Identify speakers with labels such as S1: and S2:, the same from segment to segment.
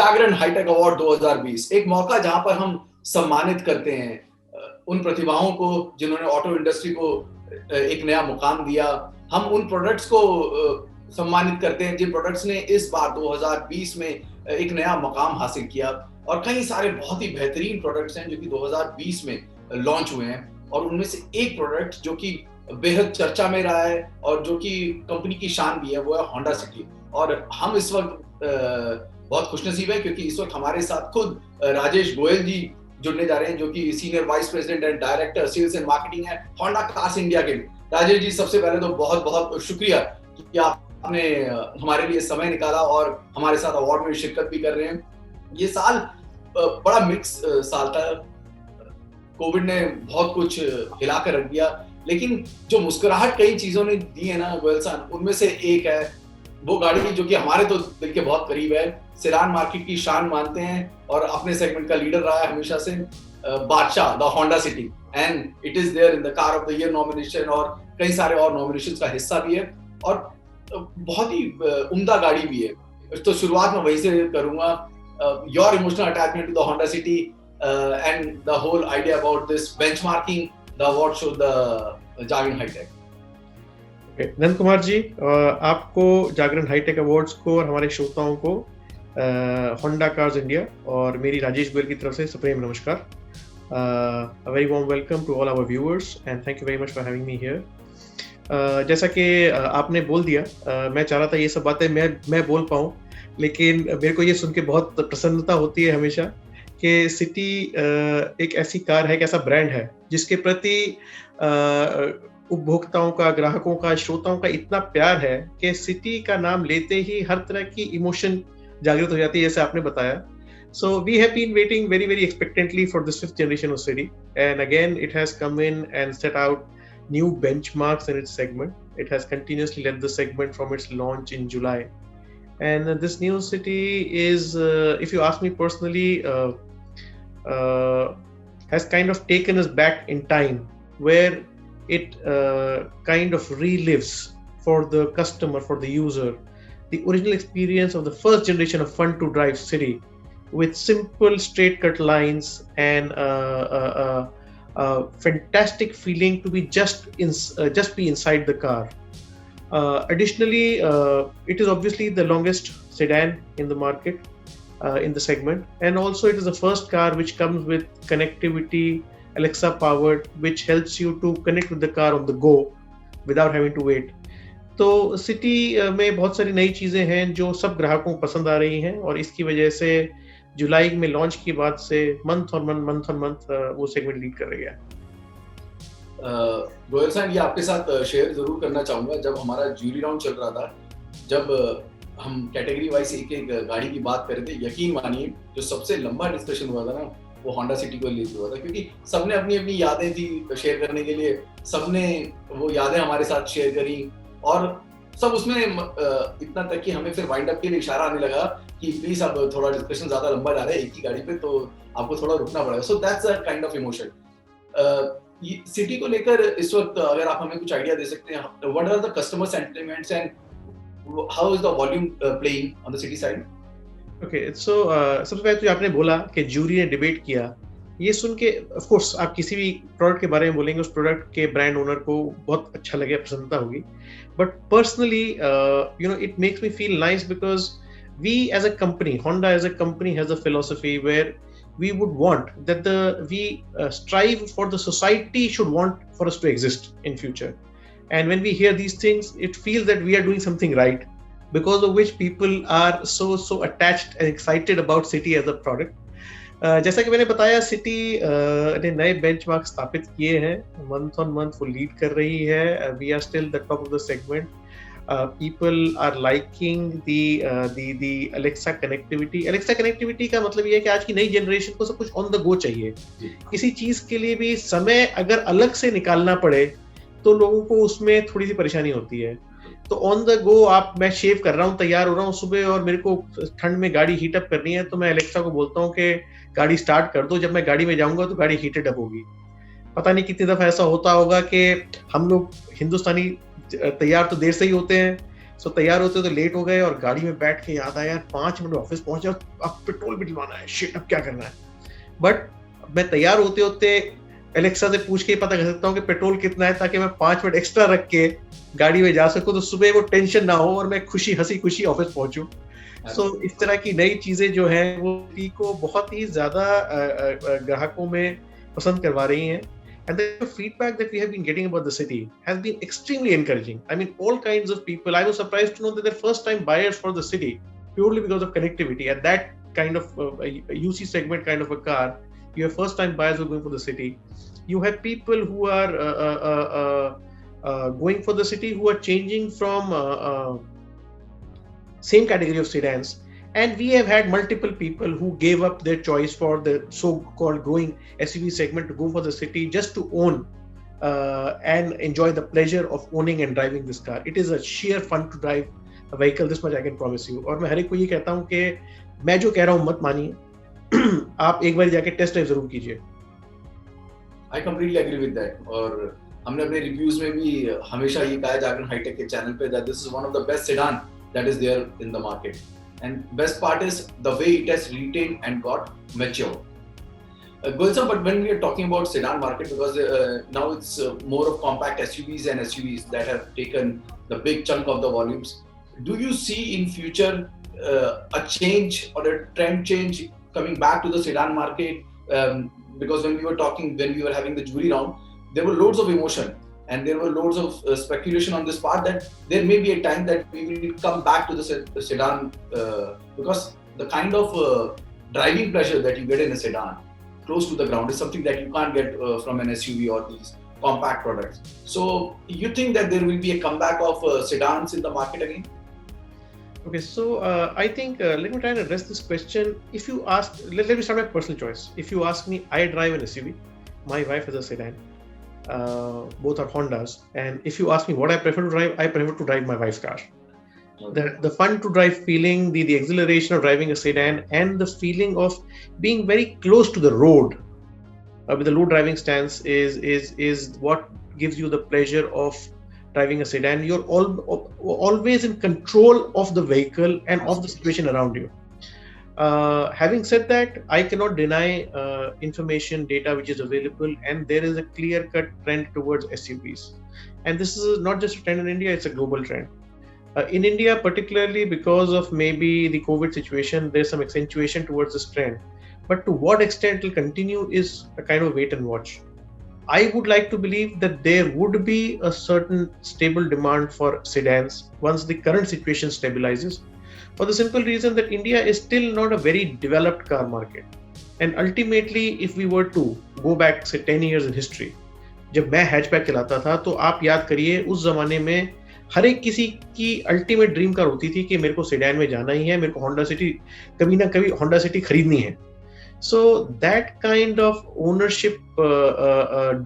S1: जागरण hi tech award 2020, एक मौका जहां पर हम सम्मानित करते हैं उन प्रतिभाओं को जिन्होंने ऑटो इंडस्ट्री को एक नया मुकाम दिया। हम उन प्रोडक्ट्स को सम्मानित करते हैं जिन प्रोडक्ट्स ने इस बार 2020 में एक नया मुकाम हासिल किया, और कई सारे बहुत ही बेहतरीन प्रोडक्ट्स हैं जो कि 2020 में लॉन्च हुए हैं। और उनमें से एक प्रोडक्ट जो कि बेहद चर्चा में रहा है और जो कि कंपनी की शान भी है, वो है होंडा सिटी। और हम इस वक्त बहुत खुशनसीब है क्योंकि इस वक्त हमारे साथ खुद राजेश गोयल जी जुड़ने जा रहे हैं, जो कि senior vice president and director sales and marketing है होंडा कार्स इंडिया के। राजेश जी, सबसे पहले तो बहुत बहुत शुक्रिया कि आपने हमारे लिए समय निकाला और हमारे साथ अवार्ड में शिरकत भी कर रहे हैं। ये साल बड़ा मिक्स साल था, कोविड ने बहुत कुछ हिलाकर रख दिया, लेकिन जो मुस्कुराहट कई चीजों ने दी है ना गोयल साहब, उनमें से एक है वो गाड़ी जो कि हमारे तो दिल के बहुत करीब है, सेडान मार्केट की शान मानते हैं और अपने सेगमेंट का लीडर रहा है हमेशा से, बादशाह the Honda city, and it is there in the car of the year nomination और कई सारे और नॉमिनेशंस का हिस्सा भी है, और बहुत ही उम्दा गाड़ी भी है। तो शुरुआत में वहीं से करूंगा, your emotional attachment to the Honda city and the whole idea about this benchmarking the award show the Jagran hitech.
S2: Nand Kumar ji, आपको जागरण हाईटेक अवार्ड्स को और हमारे श्रोताओं को होंडा कार्स इंडिया और मेरी राजेश गोयल की तरफ से सुप्रीम नमस्कार। A very warm welcome to all our viewers and thank you very much for having me here. जैसा कि आपने बोल दिया, मैं चाह रहा था ये सब बातें मैं बोल पाऊँ, लेकिन मेरे को ये सुन के बहुत प्रसन्नता होती है हमेशा कि सिटी एक ऐसी कार है, एक ऐसा ब्रांड है जिसके प्रति उपभोक्ताओं का, ग्राहकों का, श्रोताओं का इतना प्यार है कि सिटी का नाम लेते ही हर तरह की इमोशन जागृत हो जाती है, जैसे आपने बताया। So we have been waiting very, very expectantly for this fifth generation of City, and again it has come in and set out new benchmarks in its segment. It has continuously led the segment from its launch in July, and this new City is, if you ask me personally, has kind of taken us back in time, where it kind of relives for the customer, for the user, the original experience of the first generation of fun to drive City, with simple straight cut lines and a fantastic feeling to be just be inside the car. Additionally, it is obviously the longest sedan in the market, in the segment, and also it is the first car which comes with connectivity, Alexa powered, which helps you to connect with the car on the go without having to wait. तो city में बहुत सारी नई चीजें हैं जो सब ग्राहकों को पसंद आ रही हैं, और इसकी वजह से जुलाई में लॉन्च के बाद से मंथ ऑन मंथ वो सेगमेंट लीड कर रही है।
S1: गोयल साहब, ये आपके साथ शेयर जरूर करना चाहूंगा। जब हमारा जूरी राउंड चल रहा था, जब हम कैटेगरी वाइज एक एक गाड़ी की बात कर रहे थे, यकीन मानिए जो सबसे लंबा डिस्कशन हुआ था ना, वो होंडा सिटी को लेकर हुआ था, क्योंकि सबने अपनी अपनी यादें थी शेयर करने के लिए, सबने वो यादें हमारे साथ शेयर करी, और सब उसमें इतना तक कि हमें फिर वाइंड अप के लिए इशारा आने लगा कि प्लीज अब थोड़ा डिस्कशन ज्यादा लंबा जा रहा है एक ही गाड़ी पे, तो आपको थोड़ा रुकना पड़ेगा। So that's a kind of emotion. City को लेकर इस वक्त अगर आप हमें कुछ आइडिया दे सकते हैं, what are the customer sentiments and how is the volume playing on the city side?
S2: Okay, so सबसे पहले तो आपने बोला कि जूरी ने डिबेट किया, ये सुन के ऑफ कोर्स आप किसी भी प्रोडक्ट के बारे में बोलेंगे, उस प्रोडक्ट के ब्रांड ओनर को बहुत अच्छा लगे, प्रसन्नता होगी। But personally it makes me feel nice because we as a company, Honda as a company, has a philosophy where we would want that we strive for the society should want for us to exist in future, and when we hear these things, it feels that we are doing something right, because of which people are so attached and excited about City as a product. जैसा कि मैंने बताया, city ने नए benchmark स्थापित किए हैं, month on month वो लीड कर रही है। We are still the top of the segment. People are liking the Alexa connectivity. Alexa connectivity का मतलब ये है कि आज की नई जनरेशन को सब कुछ ऑन द गो चाहिए। किसी चीज के लिए भी समय अगर अलग से निकालना पड़े तो लोगों को उसमें थोड़ी सी परेशानी होती है। तो ऑन द गो मैं शेव कर रहा हूँ, तैयार हो रहा हूँ सुबह, और मेरे को ठंड में गाड़ी हीट अप करनी है, तो मैं अलेक्सा को बोलता हूँ कि गाड़ी स्टार्ट कर दो। जब मैं गाड़ी में जाऊंगा तो गाड़ी हीटेड अप होगी। पता नहीं कितनी दफा ऐसा होता होगा कि हम लोग हिंदुस्तानी तैयार तो देर से ही होते हैं, सो तैयार होते तो लेट हो गए और गाड़ी में बैठ के याद आया यार 5 मिनट ऑफिस पहुंचे और अब पेट्रोल भी डलवाना है, शिट अब क्या करना है। बट मैं तैयार होते होते एलेक्सा से पूछ के ही पता कर सकता हूँ कि पेट्रोल कितना है, ताकि मैं 5 मिनट एक्स्ट्रा रख के गाड़ी में जा सकूँ, तो सुबह वो टेंशन ना हो और मैं हंसी खुशी ऑफिस पहुंचूं। सो इस तरह की नई चीजें जो हैं वो को बहुत ही ज्यादा ग्राहकों में पसंद करवा रही हैं। And the feedback that we have been getting about the city has been extremely encouraging. I mean, all kinds of people. I was surprised to know that they're first-time buyers for the city purely because of connectivity. At that kind of UC segment kind of a car, you have first-time buyers who are going for the city. You have people who are going for the city who are changing from same category of sedans. And we have had multiple people who gave up their choice for the so-called growing SUV segment to go for the city just to own and enjoy the pleasure of owning and driving this car. It is a sheer fun to drive a vehicle, this much I can promise you. और मैं हर एक को ये कहता हूँ कि मैं जो कह रहा हूँ मत मानिए, आप एक बार जाके टेस्ट ड्राइव जरूर कीजिए।
S1: I completely agree with that. और हमने अपने रिव्यूज में भी हमेशा ये कहा जाकर हाईटेक के चैनल पे that this is one of the best sedan that is there in the market. And best part is the way it has retained and got mature. Gulshan, but when we are talking about sedan market, because now it's more of compact SUVs and SUVs that have taken the big chunk of the volumes. Do you see in future a change or a trend change coming back to the sedan market? Because when we were having the jury round, there were loads of emotion. And there were loads of speculation on this part that there may be a time that we will come back to the sedan because the kind of driving pleasure that you get in a sedan close to the ground is something that you can't get from an SUV or these compact products. So you think that there will be a comeback of sedans in the market again?
S2: Okay, so I think let me try and address this question. If you ask, let me start with personal choice. If you ask me, I drive an SUV. My wife has a sedan. Both are Hondas, and if you ask me what I prefer to drive, I prefer to drive my wife's car. Okay. The fun to drive feeling, the exhilaration of driving a sedan, and the feeling of being very close to the road with a low driving stance is what gives you the pleasure of driving a sedan. You're always in control of the vehicle and of the situation around you. Having said that, I cannot deny information data which is available, and there is a clear-cut trend towards SUVs. And this is not just a trend in India, it's a global trend. In India, particularly because of maybe the COVID situation, there's some accentuation towards this trend. But to what extent it will continue is a kind of wait and watch. I would like to believe that there would be a certain stable demand for sedans once the current situation stabilizes. For the simple reason that India is still not a very developed car market. And ultimately, if we were to go back, say 10 years in history, जब मैं hatchback चलाता था तो आप याद करिए उस जमाने में हर एक किसी की अल्टीमेट ड्रीम कार होती थी कि मेरे को सेडान में जाना ही है, मेरे को होंडा सिटी कभी ना कभी होंडा सिटी खरीदनी है. So that kind of ownership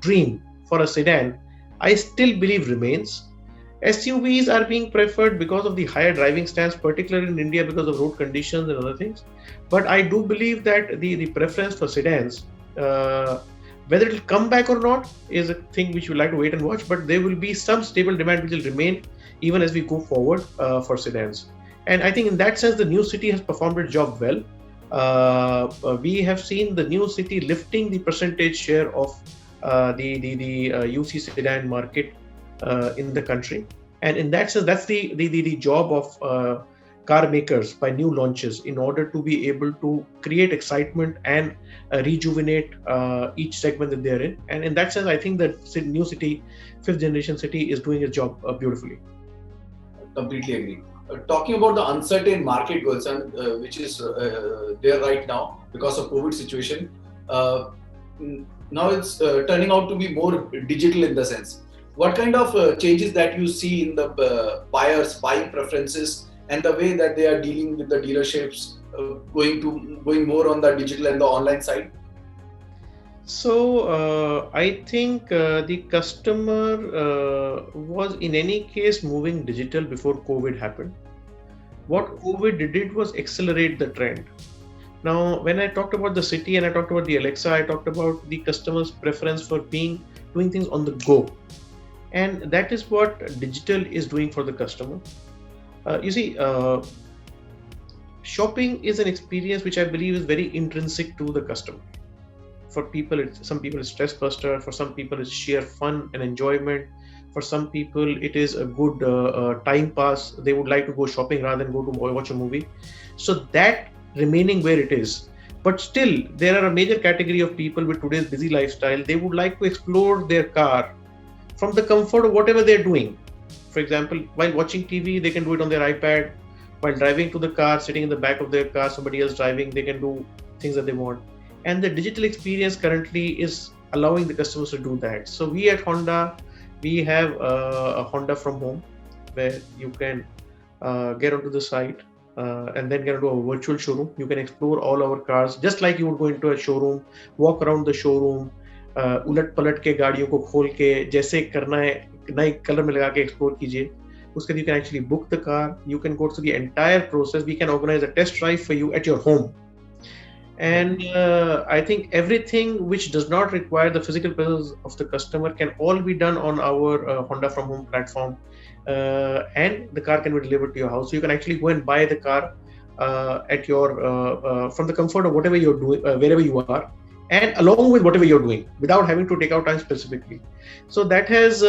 S2: dream for a sedan, I still believe remains. SUVs are being preferred because of the higher driving stance, particularly in India because of road conditions and other things. But I do believe that the preference for sedans, whether it will come back or not, is a thing which we like to wait and watch. But there will be some stable demand which will remain even as we go forward for sedans. And I think in that sense, the new city has performed its job well. We have seen the new city lifting the percentage share of the UC sedan market in the country, and in that sense, that's the job of car makers by new launches in order to be able to create excitement and rejuvenate each segment that they're in. And in that sense, I think that new city, fifth generation city, is doing its job beautifully.
S1: Completely agree. Talking about the uncertain market, Gulshan, which is there right now because of COVID situation, now it's turning out to be more digital in the sense. What kind of changes that you see in the buyers' buying preferences and the way that they are dealing with the dealerships, going more on the digital and the online side?
S2: So I think the customer was in any case moving digital before COVID happened. What COVID did was accelerate the trend. Now, when I talked about the city and I talked about the Alexa, I talked about the customer's preference for doing things on the go. And that is what digital is doing for the customer. You see, shopping is an experience which I believe is very intrinsic to the customer. For people, some people it's stress buster. For some people, it's sheer fun and enjoyment. For some people, it is a good time pass. They would like to go shopping rather than go to watch a movie. So that remaining where it is. But still, there are a major category of people with today's busy lifestyle. They would like to explore their car from the comfort of whatever they're doing. For example, while watching TV, they can do it on their iPad. While driving to the car, sitting in the back of their car, somebody else driving, they can do things that they want. And the digital experience currently is allowing the customers to do that. So we at Honda, we have a Honda from home, where you can get onto the site and then get into a virtual showroom. You can explore all our cars just like you would go into a showroom, walk around the showroom, उलट पलट के गाड़ियों को खोल के जैसे करना है नए कलर में लगा के एक्सप्लोर कीजिए. उसके you can actually book the car. You can go through the entire process. We can organize a test drive for you at your home. And I think everything which does not require the physical presence of the customer can all be done on our Honda from home platform, and the car can be delivered to your house. So you can actually go and buy the car at your from the comfort of whatever you're doing, wherever you are, and along with whatever you're doing, without having to take out time specifically. So that has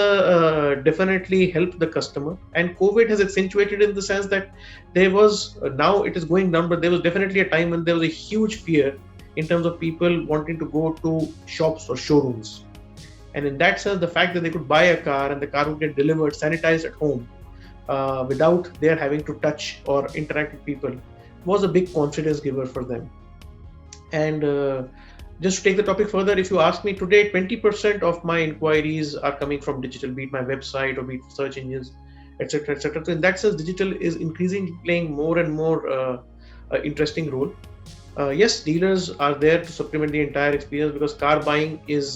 S2: definitely helped the customer. And COVID has accentuated in the sense that there was, now it is going down, but there was definitely a time when there was a huge fear in terms of people wanting to go to shops or showrooms. And in that sense, the fact that they could buy a car and the car would get delivered, sanitized at home, without their having to touch or interact with people, was a big confidence giver for them. And just to take the topic further, if you ask me today, 20% of my inquiries are coming from digital, be it my website or be it search engines, etc., etc. So in that sense, digital is increasingly playing more and more interesting role. Yes, dealers are there to supplement the entire experience, because car buying is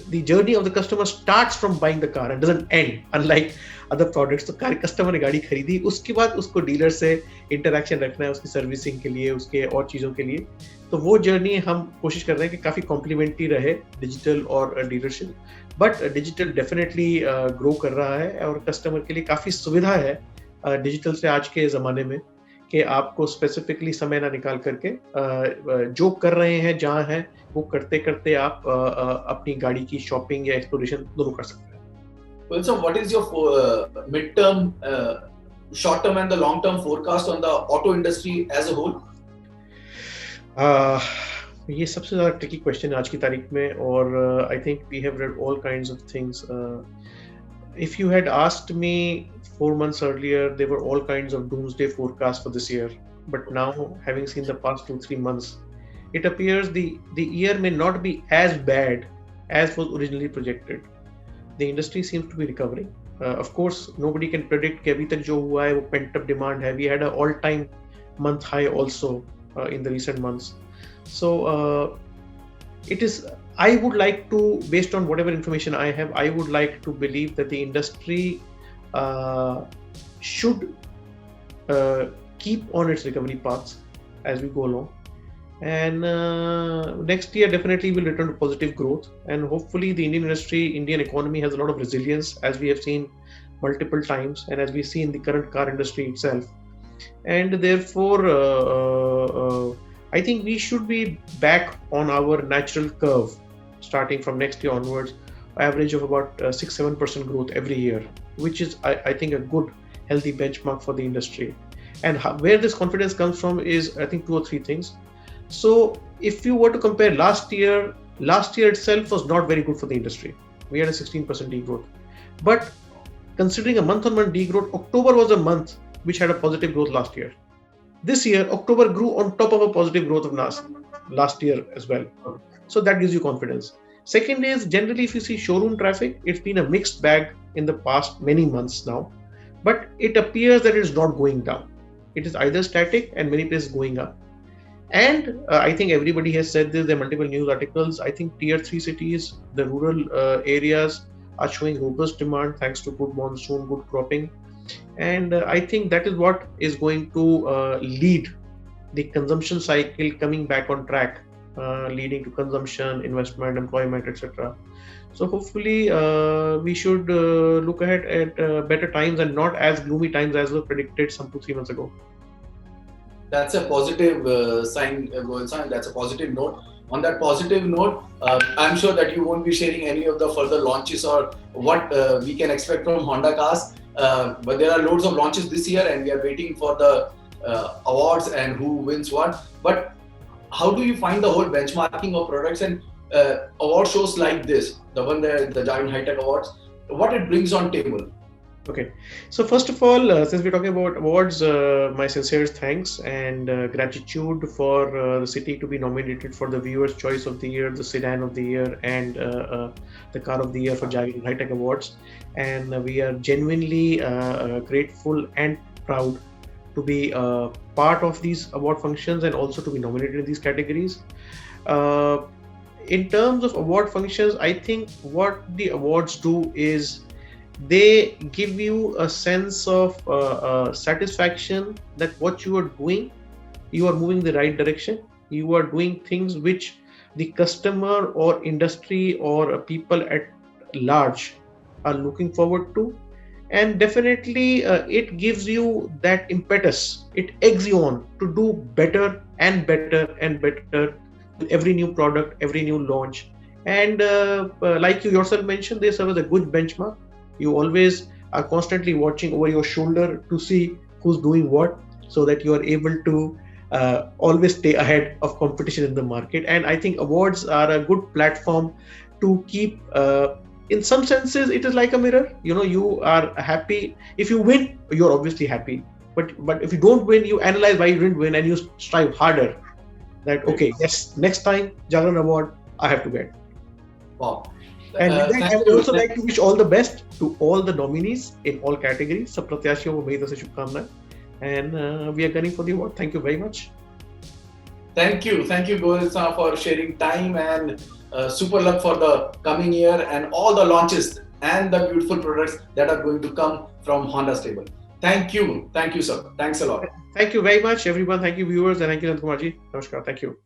S2: the journey of the customer starts from buying the car and doesn't end, unlike other products. तो customer ने गाड़ी खरीदी, उसके बाद उसको dealer से interaction रखना है, उसकी सर्विसिंग के लिए, उसके और चीज़ों के लिए. तो वो जर्नी हम कोशिश कर रहे हैं कि काफ़ी कॉम्प्लीमेंट्री रहे डिजिटल और dealership. But digital definitely grow कर रहा है और कस्टमर के लिए काफ़ी सुविधा है डिजिटल से आज के ज़माने में, कि आपको स्पेसिफिकली समय ना निकाल करके जो कर रहे हैं, जहाँ हैं, वो करते करते आप अपनी गाड़ी की शॉपिंग या एक्सप्लोरेशन दोनों कर सकते हैं.
S1: Well, so what is your mid-term, short-term and the long-term forecast on the auto industry as a whole?
S2: ये सबसे ज़्यादा ट्रिकी क्वेश्चन है आज की तारीख में, और I think we have read all kinds of things. If you had asked me 4 months earlier, there were all kinds of doomsday forecasts for this year. But now, having seen the past 2-3 months, it appears the year may not be as bad as was originally projected. The industry seems to be recovering. Of course, nobody can predict कि अभी तक जो हुआ है वो pent up demand है. We had an all-time month high also in the recent months. So it is. I would like to, based on whatever information I have, I would like to believe that the industry should keep on its recovery paths as we go along. And next year definitely will return to positive growth, and hopefully the Indian economy has a lot of resilience, as we have seen multiple times, and as we see in the current car industry itself. And therefore I think we should be back on our natural curve starting from next year onwards, average of about 6-7% growth every year, which is I think a good healthy benchmark for the industry. And where this confidence comes from is, I think, 2 or 3 things. So if you were to compare last year itself was not very good for the industry. We had a 16% degrowth. But considering a month-on-month degrowth, October was a month which had a positive growth last year. This year, October grew on top of a positive growth of last year as well. So that gives you confidence. Second is, generally, if you see showroom traffic, it's been a mixed bag in the past many months now. But it appears that it is not going down. It is either static and many places going up. And I think everybody has said this, there are multiple news articles. I think tier 3 cities, the rural areas are showing robust demand thanks to good monsoon, good cropping. And I think that is what is going to lead the consumption cycle coming back on track leading to consumption, investment, employment, etc. So hopefully we should look ahead at better times and not as gloomy times as were predicted some 2-3 months ago.
S1: That's a positive sign, Goel-san. That's a positive note. On that positive note, I'm sure that you won't be sharing any of the further launches or what we can expect from Honda Cars. But there are loads of launches this year, and we are waiting for the awards and who wins what. But how do you find the whole benchmarking of products and award shows like this, the one the Javelin High Tech Awards, what it brings on table?
S2: Okay, so first of all, since we're talking about awards, my sincerest thanks and gratitude for the city to be nominated for the Viewer's Choice of the Year, the Sedan of the Year, and the Car of the Year for Javelin High Tech Awards. And we are genuinely grateful and proud to be part of these award functions and also to be nominated in these categories. In terms of award functions, I think what the awards do is they give you a sense of satisfaction that what you are doing, you are moving the right direction, you are doing things which the customer or industry or people at large are looking forward to. And definitely it gives you that impetus, it eggs you on to do better and better and better with every new product, every new launch. And like you yourself mentioned, they serve as a good benchmark. You always are constantly watching over your shoulder to see who's doing what, so that you are able to always stay ahead of competition in the market. And I think awards are a good platform to keep, in some senses, it is like a mirror. You know, you are happy. If you win, you're obviously happy. But if you don't win, you analyze why you didn't win and you strive harder. That, okay, yes, next time, Javelin Award, I have to get.
S1: Wow.
S2: And with that, I would also like to wish all the best to all the nominees in all categories. सब प्रत्याशियों को मेरी तरफ से शुभकामनाएं. And we are gunning for the award. Thank you very much.
S1: Thank you, Goel-san, for sharing time, and super luck for the coming year and all the launches and the beautiful products that are going to come from Honda stable. Thank you, sir. Thanks a lot.
S2: Thank you very much, everyone. Thank you, viewers, and thank you, Nand Kumar ji. Namaskar. Thank you.